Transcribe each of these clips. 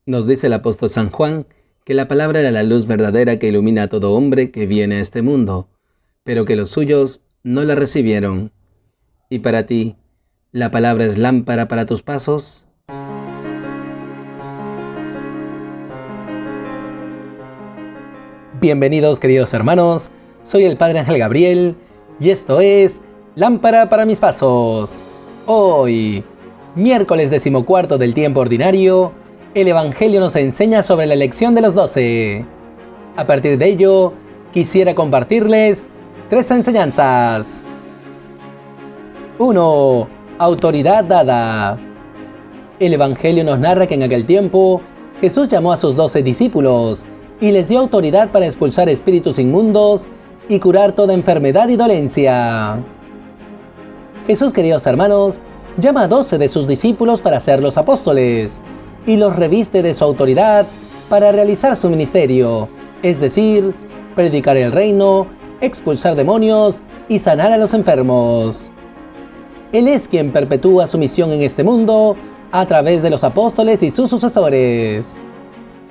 Nos dice el apóstol San Juan que la palabra era la luz verdadera que ilumina a todo hombre que viene a este mundo, pero que los suyos no la recibieron. ¿Y para ti, la palabra es lámpara para tus pasos? Bienvenidos, queridos hermanos, soy el Padre Ángel Gabriel y esto es Lámpara para mis pasos. Hoy, miércoles 14 del tiempo ordinario, el Evangelio nos enseña sobre la elección de los 12. A partir de ello, quisiera compartirles 3 enseñanzas. 1. Autoridad dada. El Evangelio nos narra que en aquel tiempo Jesús llamó a sus 12 discípulos y les dio autoridad para expulsar espíritus inmundos y curar toda enfermedad y dolencia. Jesús, queridos hermanos, llama a 12 de sus discípulos para ser los apóstoles y los reviste de su autoridad para realizar su ministerio, es decir, predicar el reino, expulsar demonios y sanar a los enfermos. Él es quien perpetúa su misión en este mundo a través de los apóstoles y sus sucesores.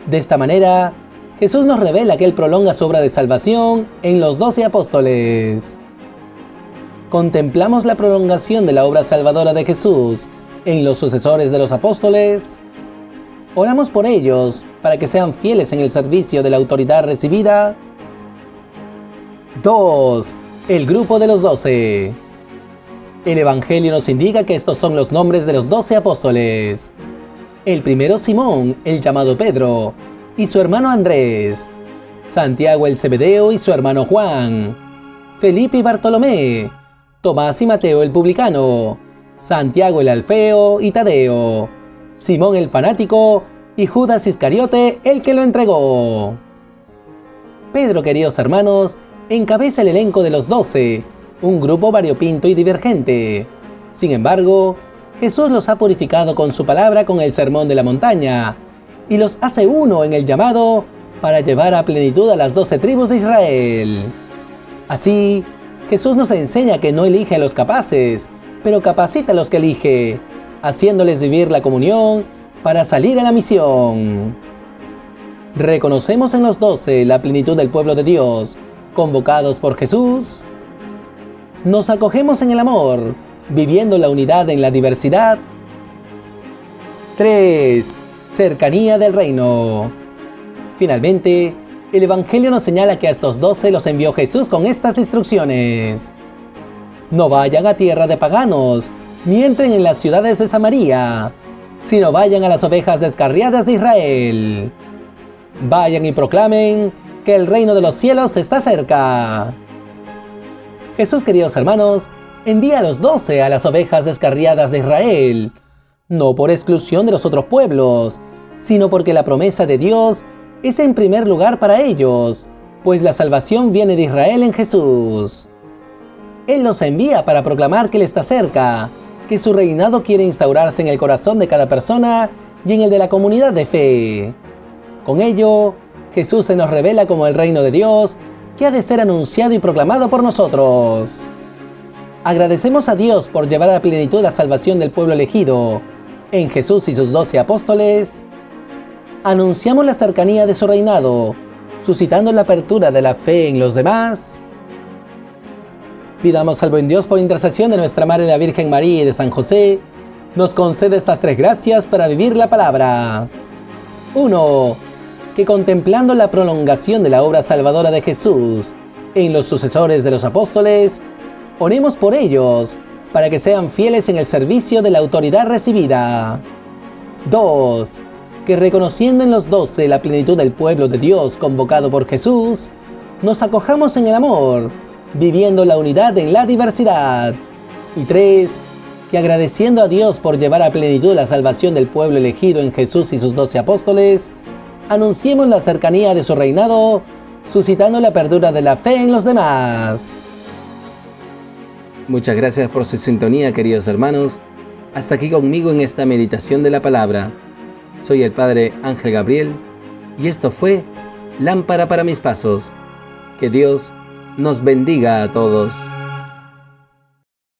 De esta manera, Jesús nos revela que Él prolonga su obra de salvación en los 12 apóstoles. ¿Contemplamos la prolongación de la obra salvadora de Jesús en los sucesores de los apóstoles? ¿Oramos por ellos para que sean fieles en el servicio de la autoridad recibida? 2. El grupo de los 12. El Evangelio nos indica que estos son los nombres de los 12 apóstoles. El primero, Simón, el llamado Pedro, y su hermano Andrés. Santiago el Zebedeo y su hermano Juan. Felipe y Bartolomé. Tomás y Mateo el publicano. Santiago el Alfeo y Tadeo. Simón el fanático y Judas Iscariote el que lo entregó. Pedro, queridos hermanos, encabeza el elenco de los 12, un grupo variopinto y divergente. Sin embargo, Jesús los ha purificado con su palabra con el sermón de la montaña y los hace uno en el llamado para llevar a plenitud a las 12 tribus de Israel. Así, Jesús nos enseña que no elige a los capaces, pero capacita a los que elige, haciéndoles vivir la comunión para salir a la misión. ¿Reconocemos en los 12 la plenitud del pueblo de Dios, convocados por Jesús? ¿Nos acogemos en el amor, viviendo la unidad en la diversidad? 3. Cercanía del reino. Finalmente, el Evangelio nos señala que a estos 12 los envió Jesús con estas instrucciones. No vayan a tierra de paganos, ni entren en las ciudades de Samaria, sino vayan a las ovejas descarriadas de Israel. Vayan y proclamen que el reino de los cielos está cerca. Jesús, queridos hermanos, envía a los 12 a las ovejas descarriadas de Israel, no por exclusión de los otros pueblos, sino porque la promesa de Dios es en primer lugar para ellos, pues la salvación viene de Israel en Jesús. Él los envía para proclamar que Él está cerca, que su reinado quiere instaurarse en el corazón de cada persona y en el de la comunidad de fe. Con ello, Jesús se nos revela como el reino de Dios que ha de ser anunciado y proclamado por nosotros. Agradecemos a Dios por llevar a plenitud la salvación del pueblo elegido en Jesús y sus 12 apóstoles. Anunciamos la cercanía de su reinado, suscitando la apertura de la fe en los demás. Pidamos al buen Dios, por intercesión de nuestra Madre la Virgen María y de San José, nos concede estas 3 gracias para vivir la palabra. 1. Que contemplando la prolongación de la obra salvadora de Jesús en los sucesores de los apóstoles, oremos por ellos para que sean fieles en el servicio de la autoridad recibida. 2. Que reconociendo en los 12 la plenitud del pueblo de Dios convocado por Jesús, nos acojamos en el amor, viviendo la unidad en la diversidad. Y 3. Que agradeciendo a Dios por llevar a plenitud la salvación del pueblo elegido en Jesús y sus 12 apóstoles, anunciemos la cercanía de su reinado, suscitando la apertura de la fe en los demás. Muchas gracias por su sintonía, queridos hermanos. Hasta aquí conmigo en esta meditación de la palabra. Soy el Padre Ángel Gabriel y esto fue Lámpara para mis pasos. Que Dios nos bendiga a todos.